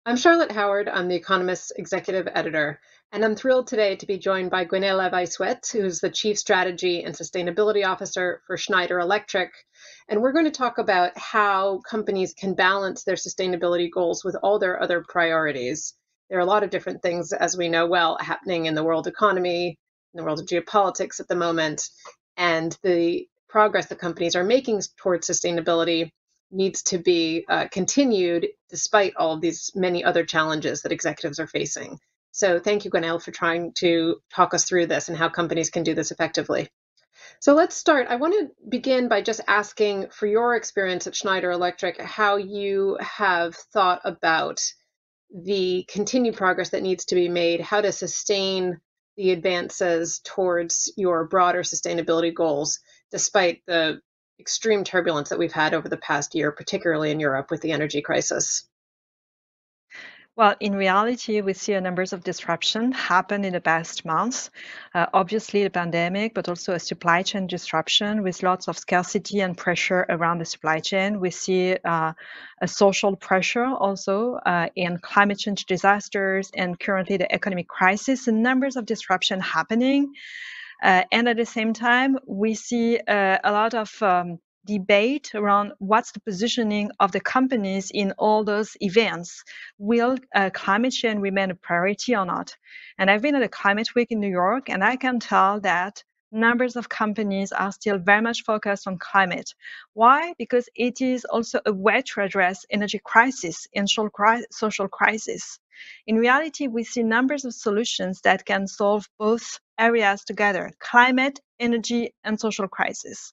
I'm Charlotte Howard. I'm The Economist's executive editor, and I'm thrilled today to be joined by Gwenaëlle Levi-Swift, who's the Chief Strategy and Sustainability Officer for Schneider Electric. And we're going to talk about how companies can balance their sustainability goals with all their other priorities. There are a lot of different things, as we know well, happening in the world economy, in the world of geopolitics at the moment, and the progress that companies are making towards sustainability needs to be continued despite all of these many other challenges that executives are facing. So thank you, Gwenaëlle, for trying to talk us through this and how companies can do this effectively. So let's start. I want to begin by just asking, for your experience at Schneider Electric, how you have thought about the continued progress that needs to be made, how to sustain the advances towards your broader sustainability goals, despite the extreme turbulence that we've had over the past year, particularly in Europe with the energy crisis. Well, in reality, we see a numbers of disruption happen in the past months. Obviously, the pandemic, but also a supply chain disruption with lots of scarcity and pressure around the supply chain. We see a social pressure also in climate change disasters and currently the economic crisis. And numbers of disruption happening. And at the same time, we see a lot of debate around what's the positioning of the companies in all those events. Will climate change remain a priority or not? And I've been at a climate week in New York, and I can tell that numbers of companies are still very much focused on climate. Why? Because it is also a way to address energy crisis and social crisis. In reality, we see numbers of solutions that can solve both areas together: climate, energy, and social crisis.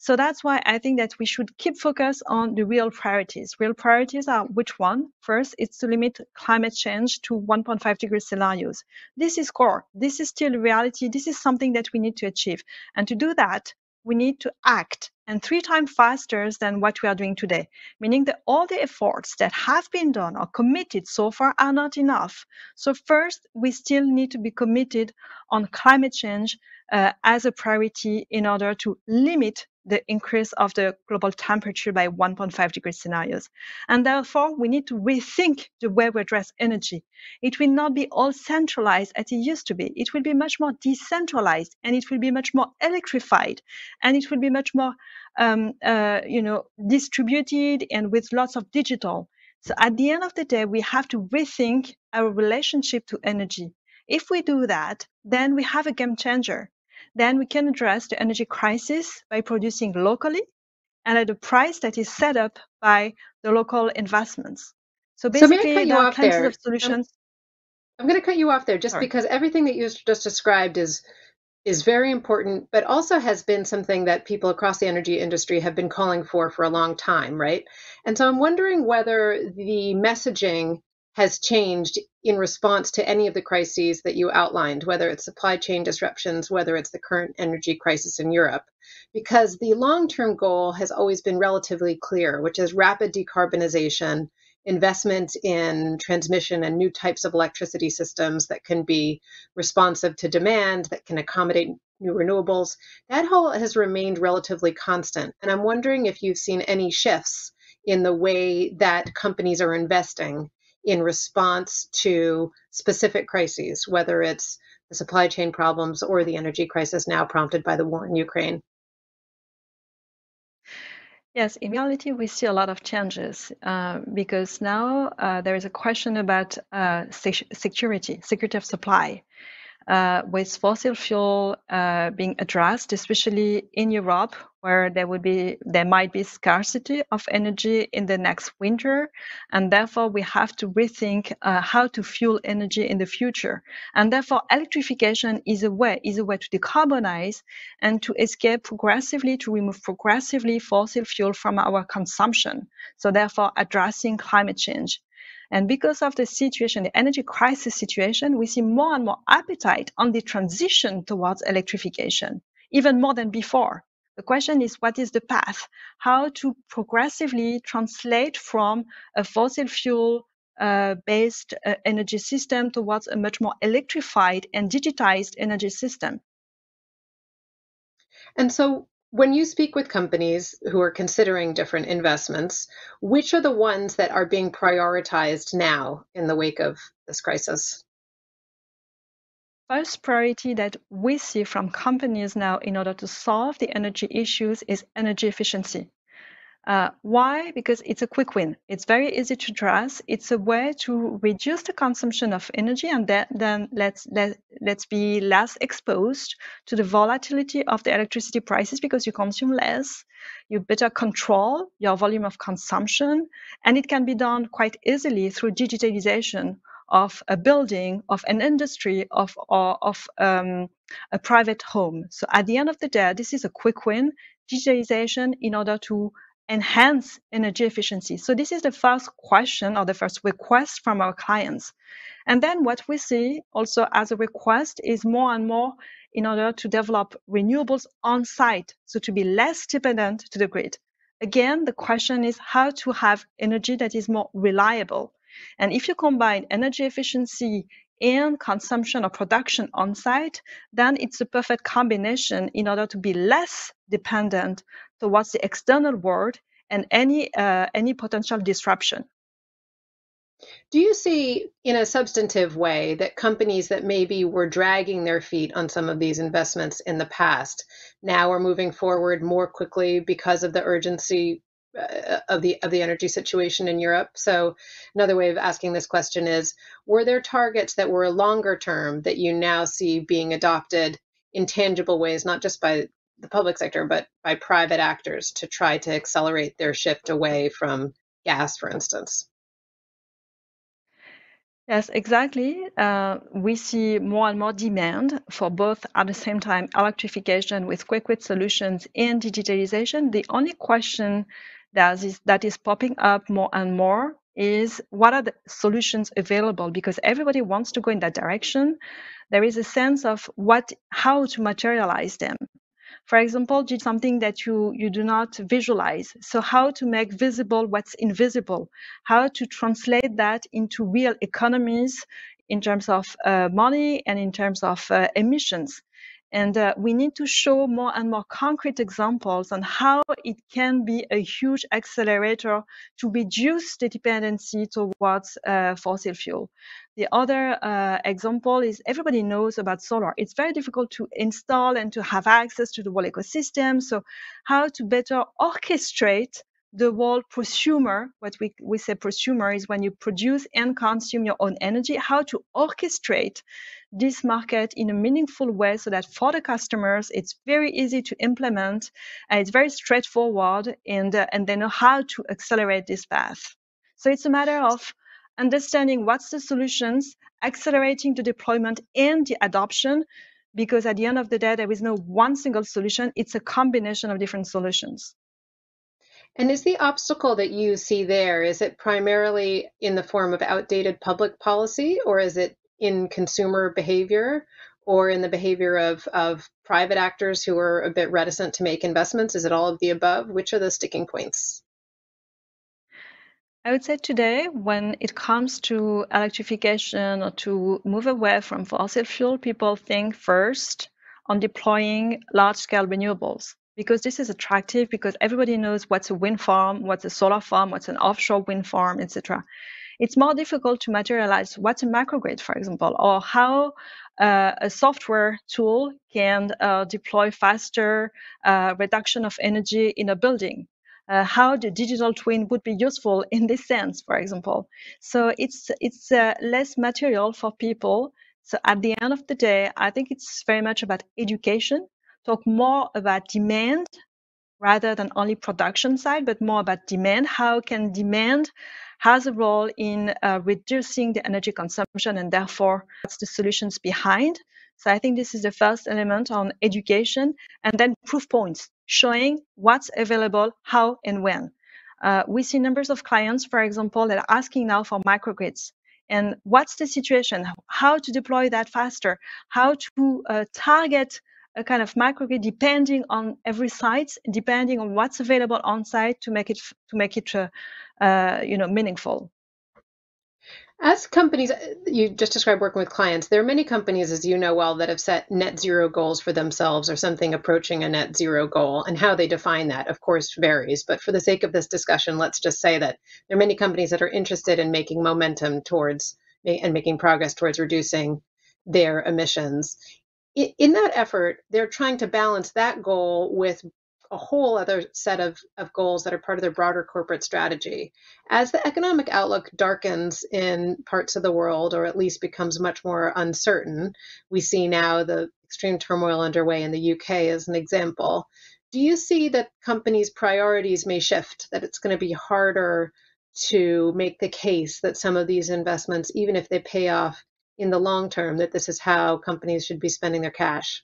So that's why I think that we should keep focus on the real priorities. Real priorities are which one? First, it's to limit climate change to 1.5-degree scenarios. This is core. This is still reality. This is something that we need to achieve. And to do that, we need to act, and 3 times faster than what we are doing today, meaning that all the efforts that have been done or committed so far are not enough. So first, we still need to be committed on climate change as a priority in order to limit the increase of the global temperature by 1.5-degree scenarios. And therefore, we need to rethink the way we address energy. It will not be all centralized as it used to be. It will be much more decentralized, and it will be much more electrified, and it will be much more distributed and with lots of digital. So at the end of the day, we have to rethink our relationship to energy. If we do that, then we have a game changer. Then we can address the energy crisis by producing locally and at a price that is set up by the local investments. So So may I basically, cut there you are off plenty there? of solutions. I'm going to cut you off there just Sorry. because everything that you just described is very important, but also has been something that people across the energy industry have been calling for a long time, right? And so I'm wondering whether the messaging has changed in response to any of the crises that you outlined, whether it's supply chain disruptions, whether it's the current energy crisis in Europe, because the long-term goal has always been relatively clear, which is rapid decarbonization, investment in transmission and new types of electricity systems that can be responsive to demand, that can accommodate new renewables. That whole has remained relatively constant. And I'm wondering if you've seen any shifts in the way that companies are investing in response to specific crises, whether it's the supply chain problems or the energy crisis now prompted by the war in Ukraine. Yes, in reality, we see a lot of changes because now there is a question about security of supply. With fossil fuel being addressed, especially in Europe, where there might be scarcity of energy in the next winter, and therefore we have to rethink how to fuel energy in the future. And therefore, electrification is a way to decarbonize and to remove progressively fossil fuel from our consumption. So therefore, addressing climate change. And because of the situation, the energy crisis situation, we see more and more appetite on the transition towards electrification, even more than before. The question is, what is the path? How to progressively translate from a fossil fuel based energy system towards a much more electrified and digitized energy system. And so When you speak with companies who are considering different investments, which are the ones that are being prioritized now in the wake of this crisis? First priority that we see from companies now in order to solve the energy issues is energy efficiency. Why? Because it's a quick win. It's very easy to address. It's a way to reduce the consumption of energy, and then let's be less exposed to the volatility of the electricity prices because you consume less. You better control your volume of consumption, and it can be done quite easily through digitalization of a building, of an industry, of a private home. So at the end of the day, this is a quick win. Digitalization in order to enhance energy efficiency. So this is the first question or the first request from our clients. And then what we see also as a request is more and more in order to develop renewables on site, so to be less dependent to the grid. Again, the question is how to have energy that is more reliable. And if you combine energy efficiency and consumption or production on site, then it's a perfect combination in order to be less dependent towards the external world and any potential disruption. Do you see, in a substantive way, that companies that maybe were dragging their feet on some of these investments in the past now are moving forward more quickly because of the urgency of the energy situation in Europe? So, another way of asking this question is, were there targets that were longer term that you now see being adopted in tangible ways, not just by the public sector, but by private actors to try to accelerate their shift away from gas, for instance? Yes, exactly. We see more and more demand for both at the same time electrification with quick solutions and digitalization. The only question that is popping up more and more is what are the solutions available? Because everybody wants to go in that direction. There is a sense of how to materialize them. For example, did something that you do not visualize. So how to make visible what's invisible, how to translate that into real economies in terms of money and in terms of emissions. And we need to show more and more concrete examples on how it can be a huge accelerator to reduce the dependency towards fossil fuel. The other example is everybody knows about solar. It's very difficult to install and to have access to the whole ecosystem. So how to better orchestrate the whole prosumer, what we say prosumer is when you produce and consume your own energy, how to orchestrate this market in a meaningful way so that for the customers, it's very easy to implement, and it's very straightforward, and they know how to accelerate this path. So it's a matter of understanding what's the solutions, accelerating the deployment and the adoption, because at the end of the day, there is no one single solution. It's a combination of different solutions. And is the obstacle that you see there, is it primarily in the form of outdated public policy, or is it in consumer behavior, or in the behavior of private actors who are a bit reticent to make investments? Is it all of the above? Which are the sticking points? I would say today, when it comes to electrification or to move away from fossil fuel, people think first on deploying large-scale renewables because this is attractive because everybody knows what's a wind farm, what's a solar farm, what's an offshore wind farm, etc. It's more difficult to materialize what's a microgrid, for example, or how a software tool can deploy faster reduction of energy in a building. How the digital twin would be useful in this sense, for example. So it's less material for people. So at the end of the day, I think it's very much about education, talk more about demand rather than only production side, but more about demand. How can demand has a role in reducing the energy consumption, and therefore what's the solutions behind. So I think this is the first element on education, and then proof points, showing what's available, how and when. We see numbers of clients, for example, that are asking now for microgrids. And what's the situation? How to deploy that faster? How to target a kind of microgrid depending on every site, depending on what's available on site to make it meaningful. As companies, you just described working with clients, there are many companies, as you know well, that have set net zero goals for themselves or something approaching a net zero goal. And how they define that, of course, varies. But for the sake of this discussion, let's just say that there are many companies that are interested in making momentum towards and making progress towards reducing their emissions. In that effort, they're trying to balance that goal with a whole other set of goals that are part of their broader corporate strategy. As the economic outlook darkens in parts of the world, or at least becomes much more uncertain, we see now the extreme turmoil underway in the UK as an example. Do you see that companies' priorities may shift, that it's going to be harder to make the case that some of these investments, even if they pay off in the long term, that this is how companies should be spending their cash?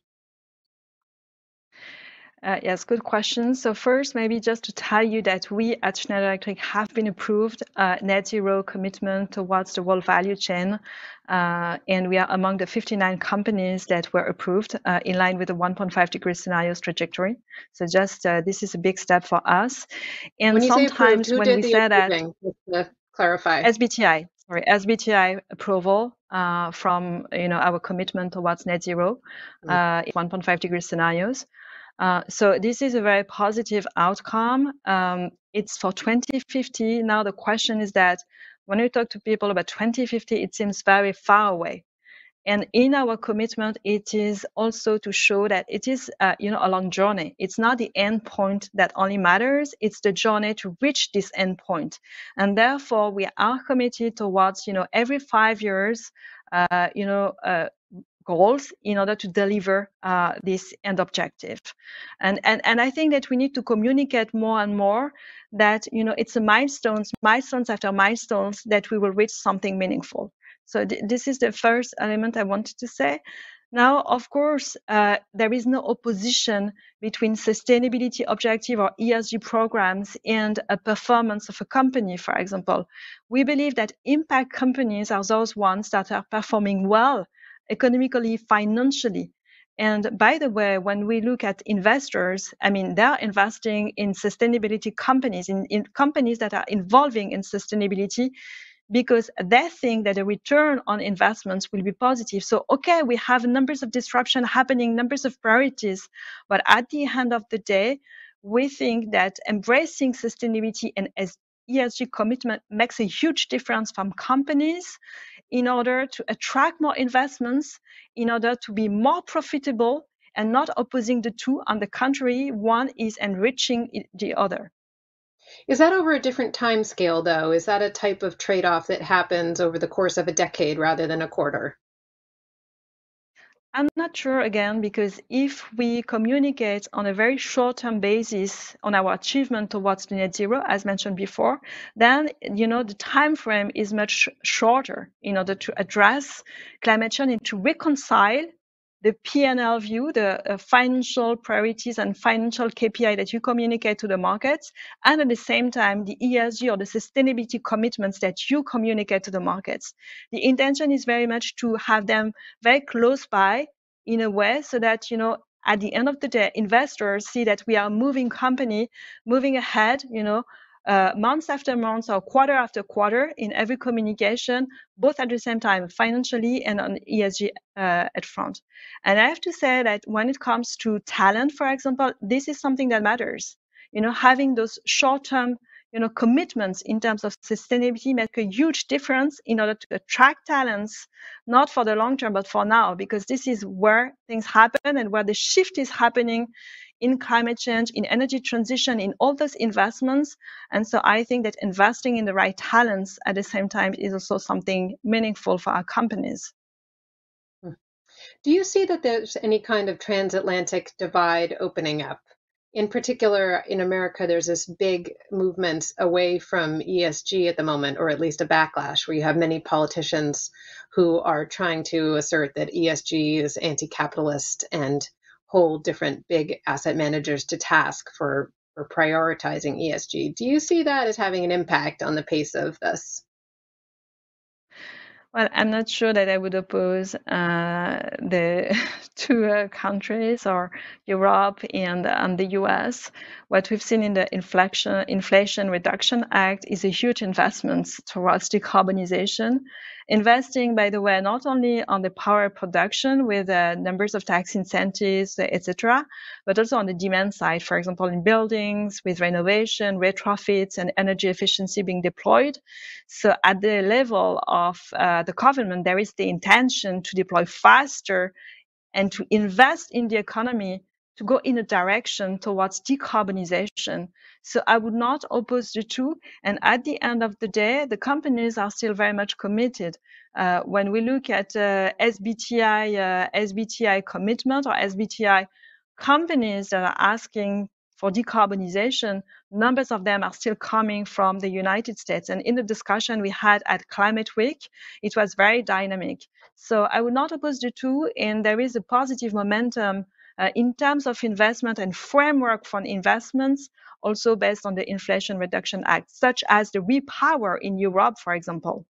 Yes, good question. So first, maybe just to tell you that we at Schneider Electric have been approved net zero commitment towards the whole value chain. And we are among the 59 companies that were approved in line with the 1.5 degree scenarios trajectory. So just this is a big step for us. And When you say approved, sometimes who when did we the say that approving? Just to clarify. SBTi approval from our commitment towards net zero, 1.5 degree scenarios. So this is a very positive outcome. It's for 2050. Now the question is that when we talk to people about 2050, it seems very far away. And in our commitment, it is also to show that it is, a long journey. It's not the end point that only matters. It's the journey to reach this end point. And therefore, we are committed towards, every 5 years, goals in order to deliver this end objective. And I think that we need to communicate more and more that, it's a milestones after milestones that we will reach something meaningful. So this is the first element I wanted to say. Now, of course, there is no opposition between sustainability objective or ESG programs and a performance of a company, for example. We believe that impact companies are those ones that are performing well economically, financially. And by the way, when we look at investors, they're investing in sustainability companies, in companies that are involving in sustainability because they think that the return on investments will be positive. So, okay, we have numbers of disruption happening, numbers of priorities, but at the end of the day, we think that embracing sustainability and ESG commitment makes a huge difference from companies in order to attract more investments, in order to be more profitable and not opposing the two. On the contrary, one is enriching the other. Is that over a different time scale, though? Is that a type of trade-off that happens over the course of a decade rather than a quarter? I'm not sure again, because if we communicate on a very short-term basis on our achievement towards the net zero, as mentioned before, then the time frame is much shorter in order to address climate change and to reconcile the P&L view, the financial priorities and financial KPI that you communicate to the markets, and at the same time, the ESG or the sustainability commitments that you communicate to the markets. The intention is very much to have them very close by in a way so that, at the end of the day, investors see that we are moving company, moving ahead, months after months or quarter after quarter in every communication, both at the same time, financially and on ESG at front. And I have to say that when it comes to talent, for example, this is something that matters. Having those short-term, commitments in terms of sustainability make a huge difference in order to attract talents, not for the long term, but for now, because this is where things happen and where the shift is happening in climate change, in energy transition, in all those investments. And so I think that investing in the right talents at the same time is also something meaningful for our companies. Do you see that there's any kind of transatlantic divide opening up? In particular, in America, there's this big movement away from ESG at the moment, or at least a backlash, where you have many politicians who are trying to assert that ESG is anti-capitalist and hold different big asset managers to task for prioritizing ESG. Do you see that as having an impact on the pace of this? Well, I'm not sure that I would oppose the two countries or Europe and the US. What we've seen in the Inflation Reduction Act is a huge investment towards decarbonization. Investing, by the way, not only on the power production with numbers of tax incentives, etc., but also on the demand side, for example, in buildings with renovation, retrofits, and energy efficiency being deployed. So at the level of the government, there is the intention to deploy faster and to invest in the economy to go in a direction towards decarbonization. So I would not oppose the two. And at the end of the day, the companies are still very much committed. When we look at SBTi commitment or SBTi companies that are asking for decarbonization, numbers of them are still coming from the United States. And in the discussion we had at Climate Week, it was very dynamic. So I would not oppose the two, and there is a positive momentum in terms of investment and framework for investments, also based on the Inflation Reduction Act, such as the REPower in Europe, for example,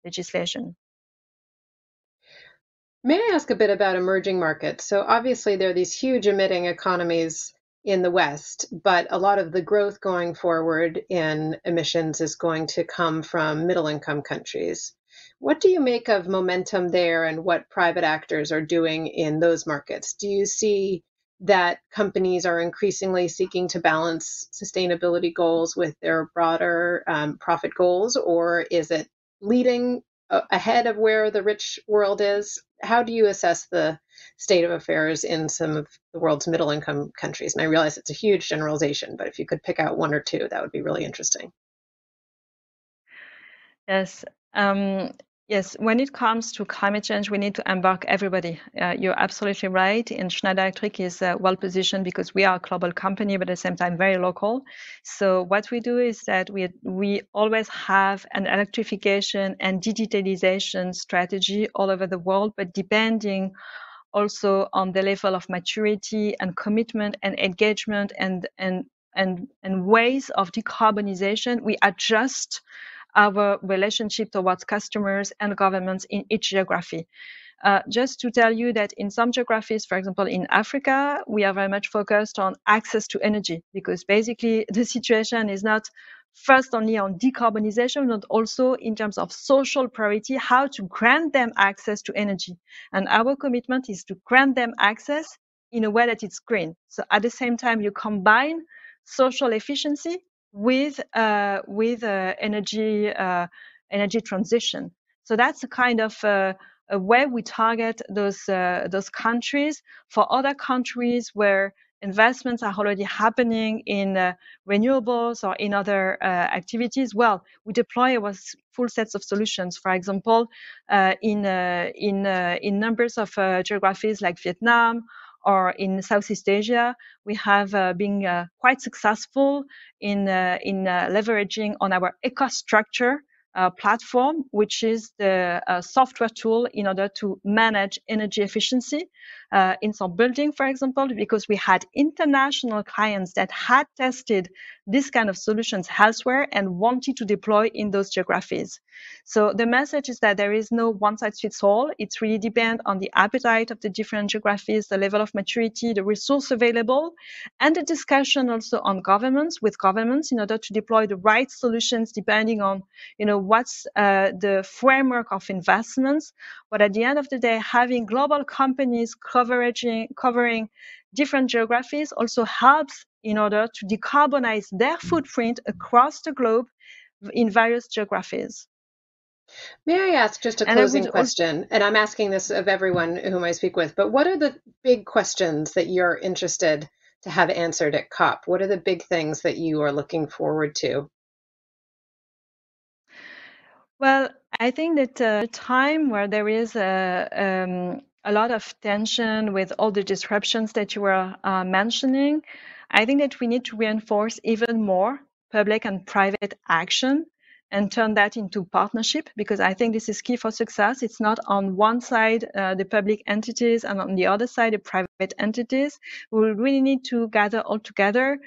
legislation. May I ask a bit about emerging markets? So obviously there are these huge emitting economies in the West, but a lot of the growth going forward in emissions is going to come from middle income countries. What do you make of momentum there and what private actors are doing in those markets? Do you see that companies are increasingly seeking to balance sustainability goals with their broader profit goals, or is it leading ahead of where the rich world is? How do you assess the state of affairs in some of the world's middle income countries? And I realize it's a huge generalization, but if you could pick out one or two, that would be really interesting. Yes. Yes, when it comes to climate change, we need to embark everybody. You're absolutely right. And Schneider Electric is well positioned because we are a global company, but at the same time very local. So what we do is that we always have an electrification and digitalization strategy all over the world, but depending also on the level of maturity and commitment and engagement and ways of decarbonization, we adjust our relationship towards customers and governments in each geography. Just to tell you that in some geographies, for example, in Africa, we are very much focused on access to energy because basically the situation is not first only on decarbonization, but also in terms of social priority, how to grant them access to energy. And our commitment is to grant them access in a way that it's green. So at the same time, you combine social efficiency with energy transition. So that's a kind of a way we target those countries. For other countries where investments are already happening in renewables or in other activities, well, we deploy our full sets of solutions. For example, in numbers of geographies like Vietnam or in Southeast Asia, we have been quite successful in leveraging on our EcoStruxure platform, which is the software tool in order to manage energy efficiency in some building, for example, because we had international clients that had tested this kind of solutions elsewhere and wanted to deploy in those geographies. So the message is that there is no one size fits all. It's really depend on the appetite of the different geographies, the level of maturity, the resource available, and the discussion also on governments with governments in order to deploy the right solutions depending on, what's the framework of investments. But at the end of the day, having global companies covering different geographies also helps in order to decarbonize their footprint across the globe in various geographies. May I ask just a closing question? And I'm asking this of everyone whom I speak with, but what are the big questions that you're interested to have answered at COP? What are the big things that you are looking forward to? Well, I think that a time where there is a lot of tension with all the disruptions that you were mentioning, I think that we need to reinforce even more public and private action and turn that into partnership, because I think this is key for success. It's not on one side the public entities and on the other side the private entities. We will really need to gather all together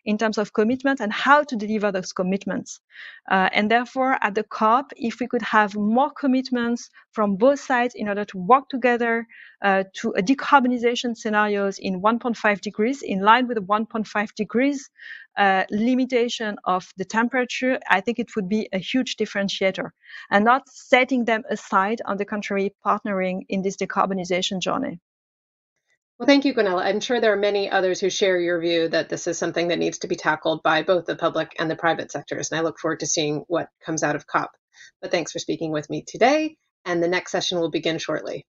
in terms of commitment and how to deliver those commitments. And therefore, at the COP, if we could have more commitments from both sides in order to work together to a decarbonization scenarios in 1.5 degrees, in line with the 1.5 degrees limitation of the temperature, I think it would be a huge differentiator, and not setting them aside, on the contrary, partnering in this decarbonization journey. Well, thank you, Gunilla. I'm sure there are many others who share your view that this is something that needs to be tackled by both the public and the private sectors, and I look forward to seeing what comes out of COP. But thanks for speaking with me today, and the next session will begin shortly.